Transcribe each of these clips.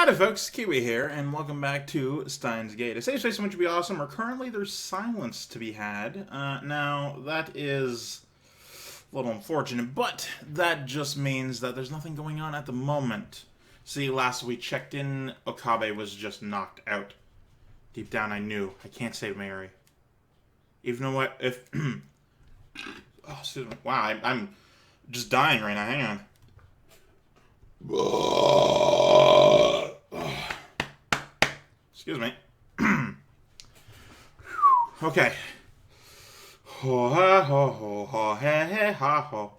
Hi there folks, Keywii here, and welcome back to Steins Gate. A safe space in which would be awesome, or currently there's silence to be had. Now, that is a little unfortunate, but that just means that there's nothing going on at the moment. See, last we checked in, Okabe was just knocked out. Deep down I knew, I can't save Mary. Even though if... oh, excuse me. Wow, I'm just dying right now, hang on. Excuse me. Okay. Ho ha ho ho ho he ha ho.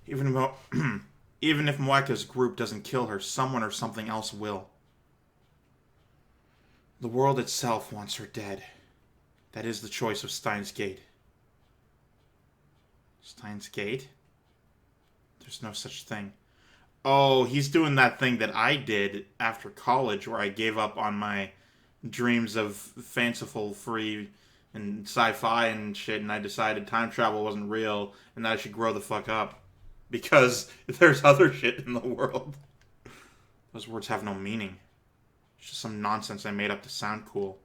Even if Moeka's group doesn't kill her, someone or something else will. The world itself wants her dead. That is the choice of Steins Gate. Steins Gate? There's no such thing. Oh, he's doing that thing that I did after college where I gave up on my dreams of fanciful, free, and sci-fi and shit, and I decided time travel wasn't real and that I should grow the fuck up. Because there's other shit in the world. Those words have no meaning. It's just some nonsense I made up to sound cool.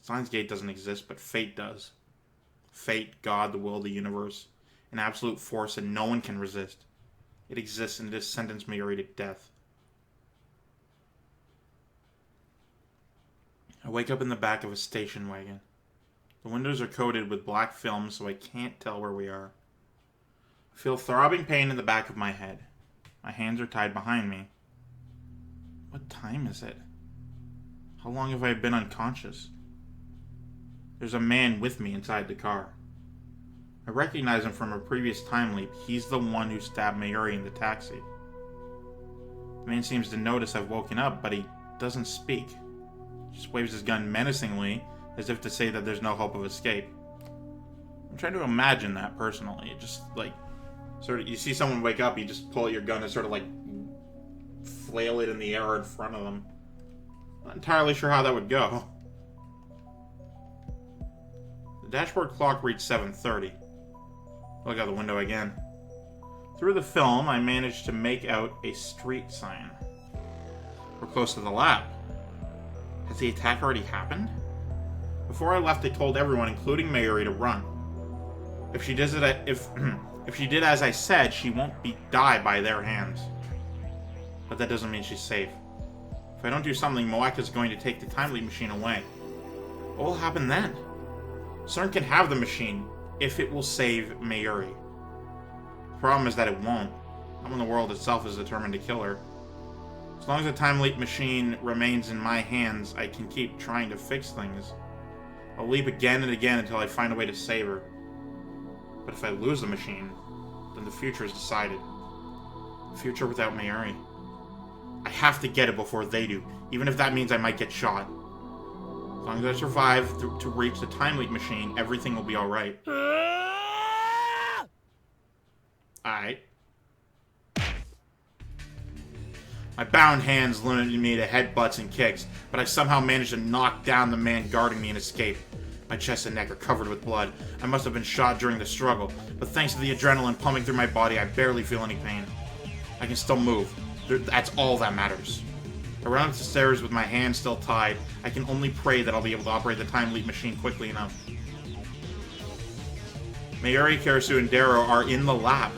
Steins Gate doesn't exist, but fate does. Fate, God, the will, the universe. An absolute force that no one can resist. It exists and it has sentenced Mayuri to death. I wake up in the back of a station wagon. The windows are coated with black film so I can't tell where we are. I feel throbbing pain in the back of my head. My hands are tied behind me. What time is it? How long have I been unconscious? There's a man with me inside the car. I recognize him from a previous time leap. He's the one who stabbed Mayuri in the taxi. The man seems to notice I've woken up, but he doesn't speak. He just waves his gun menacingly, as if to say that there's no hope of escape. I'm trying to imagine that personally. Just like, sort of, you see someone wake up, you just pull out your gun and sort of like flail it in the air in front of them. Not entirely sure how that would go. The dashboard clock reads 7:30. Look out the window again. Through the film, I managed to make out a street sign. We're close to the lab. Has the attack already happened? Before I left, I told everyone, including Mayuri, to run. If she does it, if she did as I said, she won't die by their hands. But that doesn't mean she's safe. If I don't do something, Moeka's going to take the time leap machine away. What will happen then? CERN can have the machine, if it will save Mayuri. The problem is that it won't. Not when the world itself is determined to kill her. As long as the time leap machine remains in my hands, I can keep trying to fix things. I'll leap again and again until I find a way to save her. But if I lose the machine, then the future is decided. The future without Mayuri. I have to get it before they do, even if that means I might get shot. As long as I survive to reach the time leap machine, everything will be alright. Alright. My bound hands limited me to headbutts and kicks, but I somehow managed to knock down the man guarding me and escape. My chest and neck are covered with blood. I must have been shot during the struggle, but thanks to the adrenaline pumping through my body, I barely feel any pain. I can still move. That's all that matters. I run up the stairs with my hands still tied. I can only pray that I'll be able to operate the time leap machine quickly enough. Mayuri, Karasu, and Darrow are in the lab.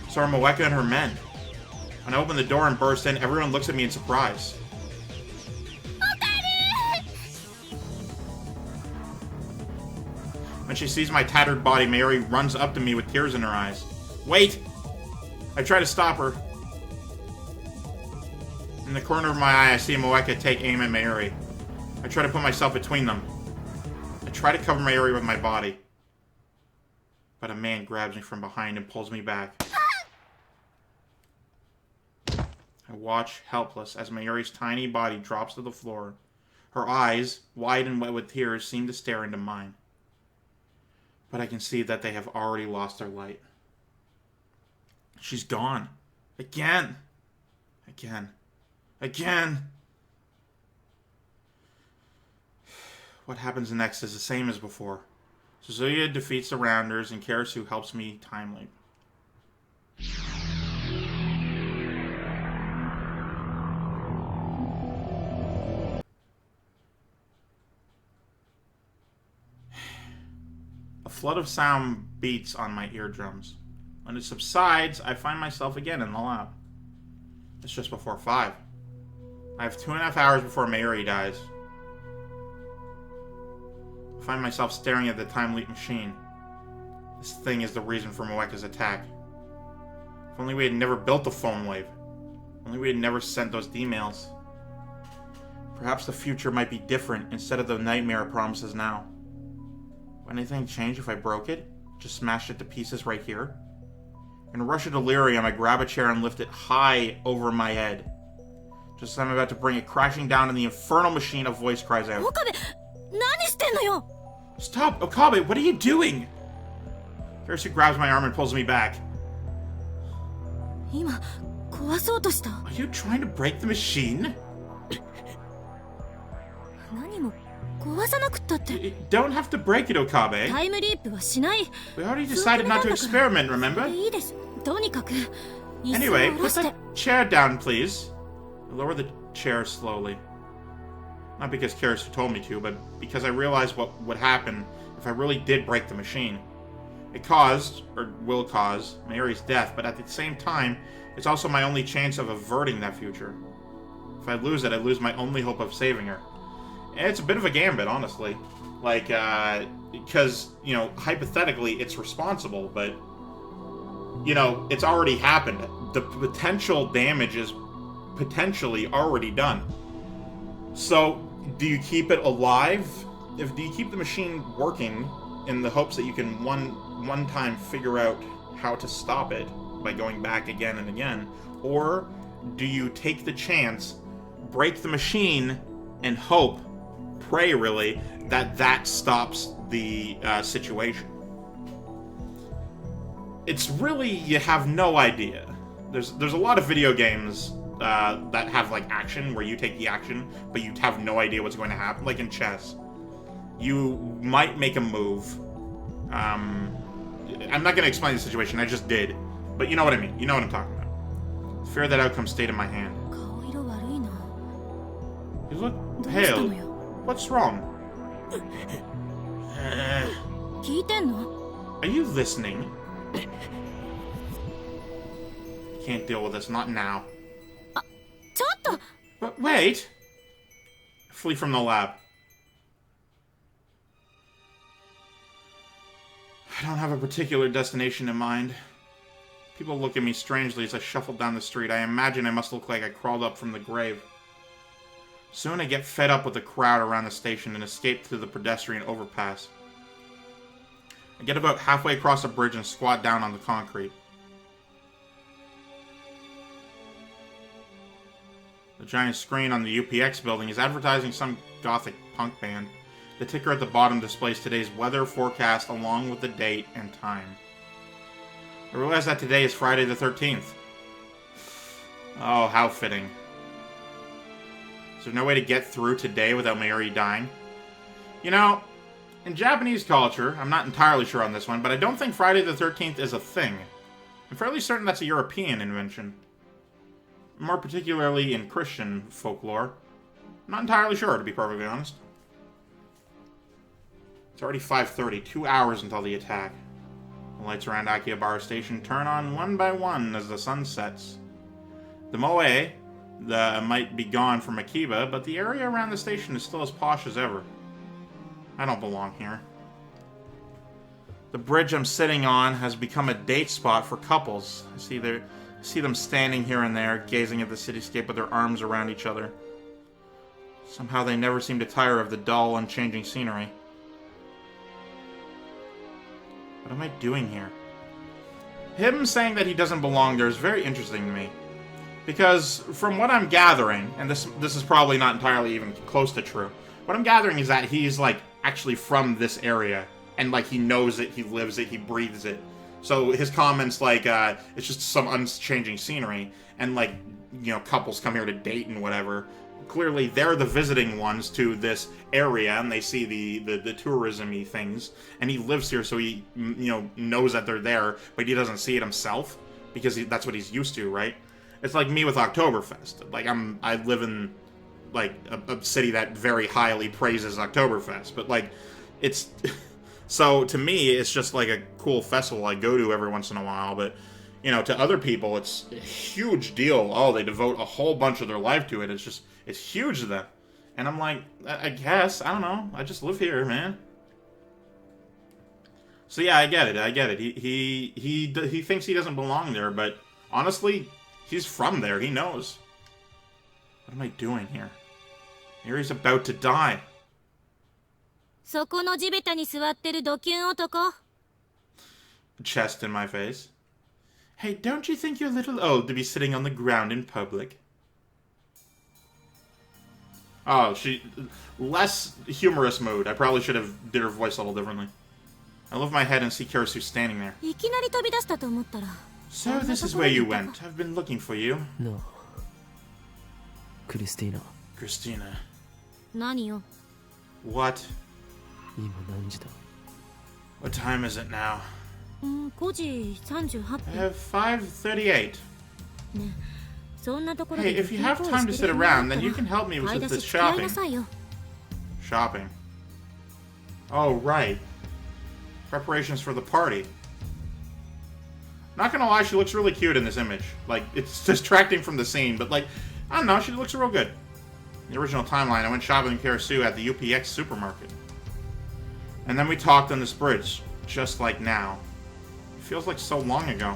So are Moeka and her men. When I open the door and burst in, everyone looks at me in surprise. When she sees my tattered body, Mayuri runs up to me with tears in her eyes. Wait! I try to stop her. In the corner of my eye, I see Moeka take aim at Mayuri. I try to put myself between them. I try to cover Mayuri with my body. But a man grabs me from behind and pulls me back. I watch, helpless, as Mayuri's tiny body drops to the floor. Her eyes, wide and wet with tears, seem to stare into mine. But I can see that they have already lost their light. She's gone. Again. Again. Again! What happens next is the same as before. Suzuya defeats the Rounders, and Karasu helps me time leap. flood of sound beats on my eardrums. When it subsides, I find myself again in the lab. It's just before 5. I have 2.5 hours before Mayuri dies. I find myself staring at the time leap machine. This thing is the reason for Moeka's attack. If only we had never built the phone wave. If only we had never sent those emails. Perhaps the future might be different instead of the nightmare it promises now. Would anything change if I broke it? Just smashed it to pieces right here? In a rush of delirium, I grab a chair and lift it high over my head. Just as I'm about to bring it crashing down in the infernal machine, a voice cries out. Okabe! Stop! Okabe, what are you doing? Kirisu grabs my arm and pulls me back. Are you trying to break the machine? You don't have to break it, Okabe. We already decided not to experiment, remember? Anyway, put that chair down, please. I lower the chair slowly. Not because Kirisu told me to, but because I realized what would happen if I really did break the machine. It caused, or will cause, Mayuri's death, but at the same time, it's also my only chance of averting that future. If I lose it, I lose my only hope of saving her. And it's a bit of a gambit, honestly. Like, because, you know, hypothetically, it's responsible, but, you know, it's already happened. The potential damage is potentially already done. So, do you keep it alive? Do you keep the machine working in the hopes that you can one time figure out how to stop it by going back again and again? Or do you take the chance, break the machine, and hope, pray really, that stops the situation? It's really, you have no idea. There's a lot of video games that have like action, where you take the action, but you have no idea what's going to happen. Like in chess, you might make a move. I'm not going to explain the situation, I just did. But you know what I mean. You know what I'm talking about. Fear that outcome stayed in my hand. You look pale. What's wrong? Are you listening? Can't deal with this, not now. But wait! Flee from the lab. I don't have a particular destination in mind. People look at me strangely as I shuffle down the street. I imagine I must look like I crawled up from the grave. Soon I get fed up with the crowd around the station and escape through the pedestrian overpass. I get about halfway across the bridge and squat down on the concrete. The giant screen on the UPX building is advertising some gothic punk band. The ticker at the bottom displays today's weather forecast along with the date and time. I realize that today is Friday the 13th. Oh, how fitting. Is there no way to get through today without Mayuri dying? You know, in Japanese culture, I'm not entirely sure on this one, but I don't think Friday the 13th is a thing. I'm fairly certain that's a European invention. More particularly in Christian folklore. I'm not entirely sure, to be perfectly honest. It's already 5:30, 2 hours until the attack. The lights around Akihabara Station turn on one by one as the sun sets. The moe might be gone from Akiba, but the area around the station is still as posh as ever. I don't belong here. The bridge I'm sitting on has become a date spot for couples. I see them standing here and there, gazing at the cityscape with their arms around each other. Somehow they never seem to tire of the dull, unchanging scenery. What am I doing here? Him saying that he doesn't belong there is very interesting to me. Because from what I'm gathering, and this is probably not entirely even close to true, what I'm gathering is that he's like actually from this area, and like he knows it, he lives it, he breathes it. So his comments like, it's just some unchanging scenery, and like, you know, couples come here to date and whatever. Clearly they're the visiting ones to this area, and they see the tourism-y things, and he lives here, so he, you know, knows that they're there, but he doesn't see it himself, because that's what he's used to, right? It's like me with Oktoberfest. Like, I live in, like, a city that very highly praises Oktoberfest, but, like, it's... So to me, it's just like a cool festival I go to every once in a while. But, you know, to other people, it's a huge deal. Oh, they devote a whole bunch of their life to it. It's huge to them. And I'm like, I guess, I don't know. I just live here, man. So yeah, I get it. He thinks he doesn't belong there, but honestly, he's from there. He knows. What am I doing here? Yuri's about to die. そこの地べたに座ってるドキュン男。 Chest in my face. Hey, don't you think you're a little old to be sitting on the ground in public? Oh, less humorous mood. I probably should have did her voice a little differently. I lift my head and see Kirisu standing there. いきなり飛び出したと思ったら。 So this is where you went. I've been looking for you. No. Christina. Christina. 何よ。 What? 今何時だ? What time is it now? 5時38分。5:38. ね、そんなところで。 Hey, if you have time to sit around, then you can help me with this shopping. Shopping. Oh, right. Preparations for the party. Not gonna lie, she looks really cute in this image. Like, it's distracting from the scene, but like, I don't know, she looks real good. In the original timeline, I went shopping in Kirisu at the UPX supermarket. And then we talked on this bridge, just like now. It feels like so long ago.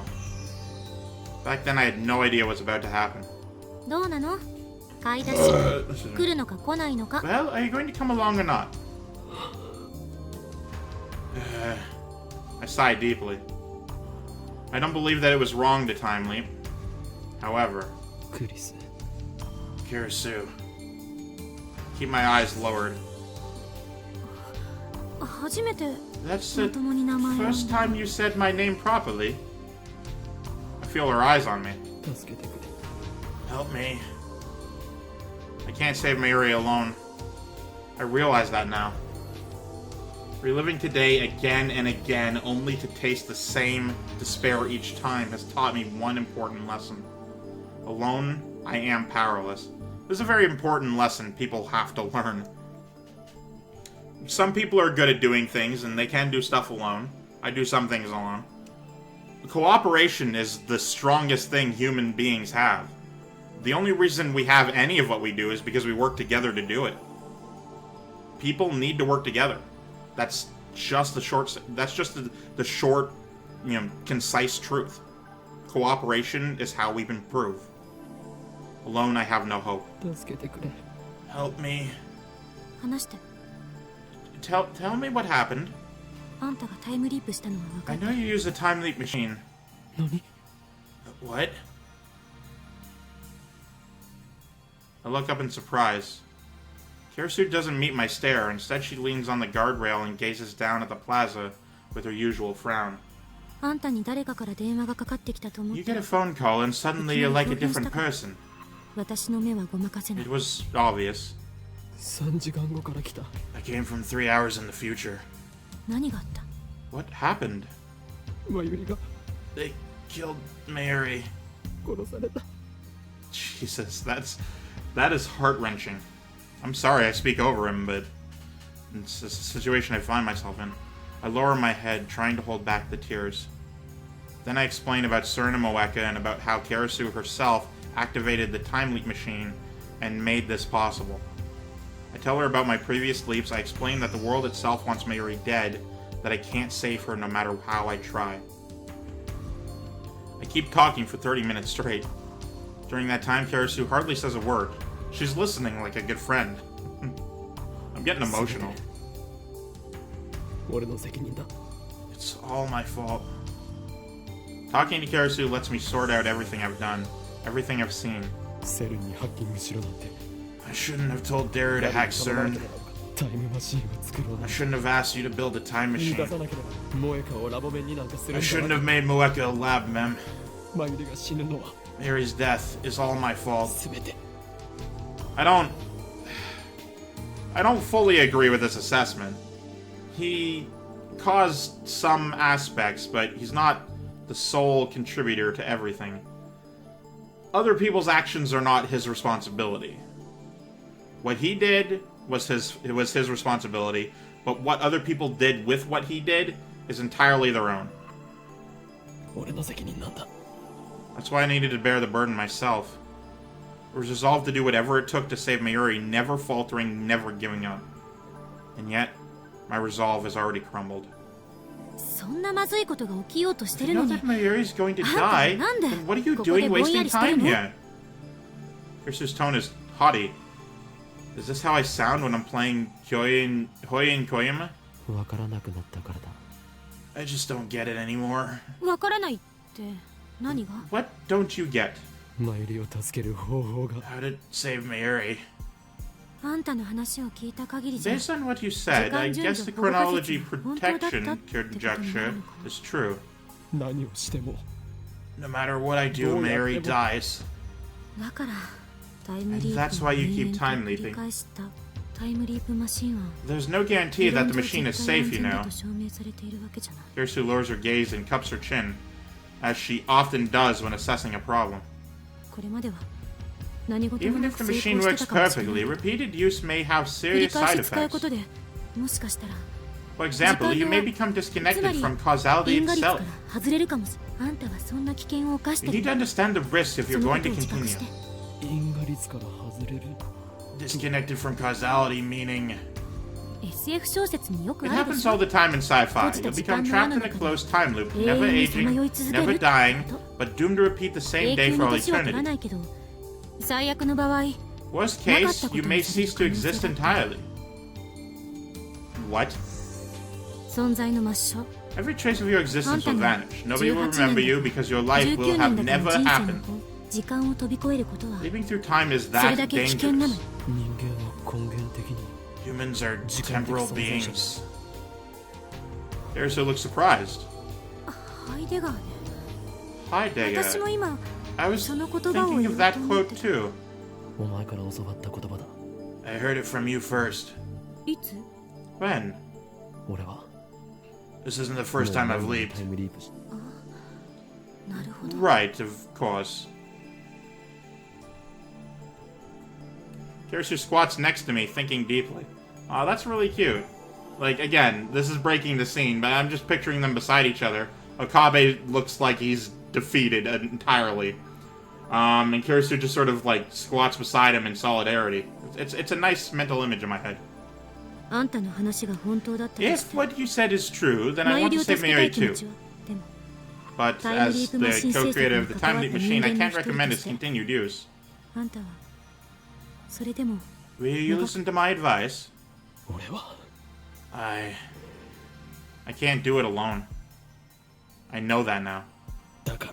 Back then I had no idea what's about to happen. どうなの? 買い出し来るのか来ないのか? Well, are you going to come along or not? I sigh deeply. I don't believe that it was wrong to time leap. However, Kirisu. Keep my eyes lowered. 初めて That's the first time you said my name properly. I feel her eyes on me. Help me. I can't save Mayuri alone. I realize that now. Reliving today again and again, only to taste the same despair each time, has taught me one important lesson. Alone, I am powerless. This is a very important lesson people have to learn. Some people are good at doing things, and they can do stuff alone. I do some things alone. Cooperation is the strongest thing human beings have. The only reason we have any of what we do is because we work together to do it. People need to work together. That's just the short, concise truth. Cooperation is how we improve. Alone, I have no hope. Help me. 話して。 Tell me what happened. あんたがタイムリープしたのは分か I った。 know you used a time leap machine. 何? What? I look up in surprise. Kirisu doesn't meet my stare. Instead, she leans on the guardrail and gazes down at the plaza with her usual frown. あんたに誰かから電話がかかってきたと思っ You た get ら a phone call and suddenly you're like a different person. 私の目はごまかせない It was obvious. 3時間後から来た。 I came from 3 hours in the future. 何があった What happened? マユリが They killed Mary. 殺された。 Jesus, that is heart-wrenching. I'm sorry I speak over him, but it's a situation I find myself in. I lower my head, trying to hold back the tears. Then I explain about Surna Moeka and about how Kirisu herself activated the time leap machine and made this possible. I tell her about my previous leaps. I explain that the world itself wants Mayuri dead, that I can't save her no matter how I try. I keep talking for 30 minutes straight. During that time, Kirisu hardly says a word. She's listening like a good friend. I'm getting emotional. It's all my fault. Talking to Kirisu lets me sort out everything I've done, everything I've seen. I shouldn't have told Daru to hack CERN. I shouldn't have asked you to build a time machine. I shouldn't have made Moeka a lab mem. Mary's death is all my fault. I don't fully agree with this assessment. He caused some aspects, but he's not the sole contributor to everything. Other people's actions are not his responsibility. What he did was his responsibility. but what other people did with what he did is entirely their own. 俺の責任なんだ。 That's why I needed to bear the burden myself. I was resolved to do whatever it took to save Mayuri, never faltering, never giving up. And yet, my resolve has already crumbled. そんなまずいことが起きようとして You る know のに that Mayuri's going to die? なんで Then what are you ここで doing ぼんや wasting りしてる time の here? Kirsu's tone is haughty. Is this how I sound when I'm playing Hououin Kyouma? わからなくなったからだ。 I just don't get it anymore. わからないって何が What don't you get? マユリを助ける方法が。 How to save Mayuri? あんたの話を聞いた限りじゃ Based on what you said, I guess the chronology protection conjecture is true. 何をしても No matter what I do, Mayuri dies. だからタイムリー And that's why you keep time 繰 leaping. り返したタイムリープマシンは There's no guarantee that the machine is safe, you 理論上絶対安全だ know. と証明されているわけじゃない Kirsu lowers her gaze and cups her chin, as she often does when assessing a problem. これまでは何事も Even な if く the 成 machine 功して works たかもしれ perfectly, ない repeated use may have 繰り serious 返 side し使うこ effects. とでもしかしたら For example, you may become つま disconnected り from causality 因果率か itself. ら外れるかもしれないあんたはそんな危険を冒して You need る to understand the risk if そ you're のこ going と to を自覚 continue. して 因果率から外れる。 Disconnected from causality meaning... SF 小説によく It あるで happens しょ all the time in sci-fi. You'll become trapped in a closed time loop, never aging, never dying, but doomed to repeat the 永 same day 久 for に all 年は取らな eternity. いけど最悪の場合 Worst case, you may cease to exist entirely. What? 存在の抹消 Every trace of your existence will あんたの vanish. Nobody will 18 remember you because your life 19 will 年 have だ never から人生 happened. の時間を飛び越えることは Living through time is それ that だけ危険なの dangerous. 人間は根源的に Humans are 時間的 temporal 存在者 beings. Erso looks surprised. ハイデガーね Hi, 私も Dega. 今 I was その言葉を thinking 言 of おう that と思っ quote て too. お前から教わった言葉だ。 I heard it from you first. いつ When? 俺は This isn't the first time I've タ leaped. イムリープしなるほど Right, of course. Kirsu squats next to me, thinking deeply. Aw, that's really cute. Like, again, this is breaking the scene, but I'm just picturing them beside each other. Okabe looks like he's defeated entirely. And Kirsu just sort of, like, squats beside him in solidarity. It's a nice mental image in my head. あんたの話が本当だったとし If て what you said is true, then マ I ユ want リ to を助 save けたい Mayuri 気持 too. ちはでも But Time as Leap the Machine co-creator of the system Time Leap Machine, I can't Nintendo recommend its Studios. continued use. あんたはそれでも Will you listen to my advice? 俺は I can't do it alone. I know that now. だから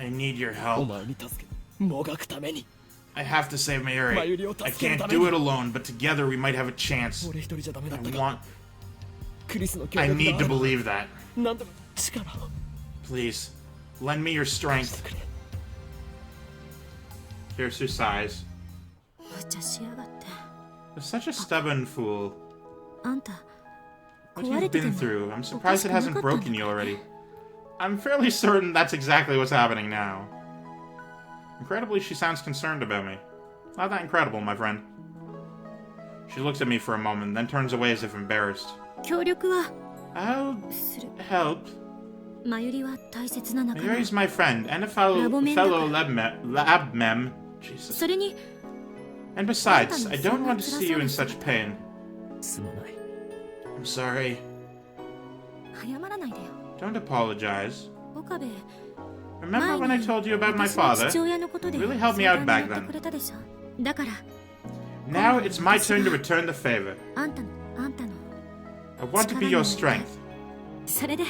I need your お help. 前に助けもがくために I have to save Mayuri. Mayuri を I 助ける can't ために do it alone, but together we might have a chance. 俺一人じゃダメだ I ったか want. クリスの協 I 力 need が to あれば believe that. 何でも力を Please, lend me your し strength. てくれ Kirsu sighs. 無茶しやがって You're such a stubborn fool. あんた What 壊れ you've てて been も through. I'm おかし surprised it くな hasn't かったんだ broken you already. I'm fairly certain that's exactly what's happening now. Incredibly, she sounds concerned about me. Not that incredible, my friend. She looks at me for a moment, then turns away as if embarrassed. 協力は I'll する help. マユリは大切な仲間 Mayuri's my friend and a fellow Labomen lab mem. Jesus. それに And besides, I don't want to see you in such pain. すまない I'm sorry. 謝らないでよ Don't apologize. 岡部 Remember when I told you about my 私の father? 父親のことで Really helped me out 相談 back に乗っ then. てくれたでしょだから Now it's my turn to return the favor. あんたの I want to be your strength. それで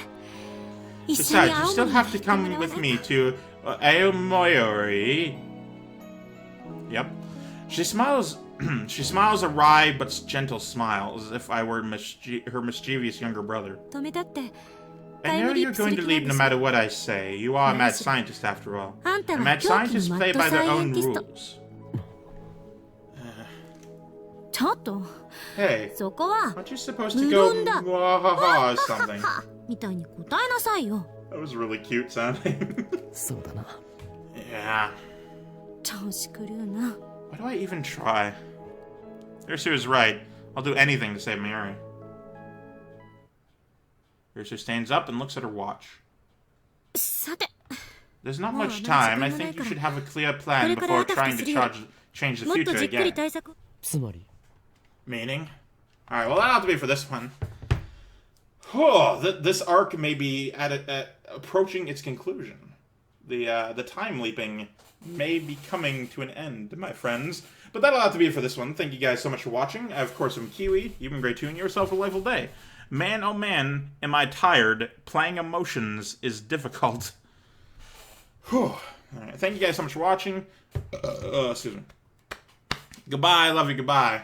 一緒に Besides, you 青 still 森に have 行 to っても come らわ with ない me to Aomori. Yep. She smiles. She smiles a wry but gentle smile, as if I were her mischievous younger brother. 止めたって I know you're going to leave no matter what I say. You are a mad scientist, after all. あんた And は mad 狂気 scientists のマ play ッド by サ their イエ own ンティスト rules. ちょっと Hey, そこは aren't you supposed to go 無論だ mwahaha or something? みたいに答えなさいよ That was really cute sounding. そうだな Yeah. 調子狂うな Why do I even try? Ursu is right. I'll do anything to save Mayuri. Ursu stands up and looks at her watch. さて There's not もう much あんま time. I り時間がない think you から should have a clear こ plan れから before あたふた trying す to るよ change the もっと future じっくり again. 対策つまり Meaning? Alright, well, that'll have to be for this one. Oh, this arc may be approaching its conclusion. The time leaping may be coming to an end, my friends. But that'll have to be it for this one. Thank you guys so much for watching. I, of course, am Keywii. You've been great tuning yourself a delightful day. Man, oh man, am I tired. Playing emotions is difficult. Whew. Alright, thank you guys so much for watching. Excuse me. Goodbye, love you, goodbye.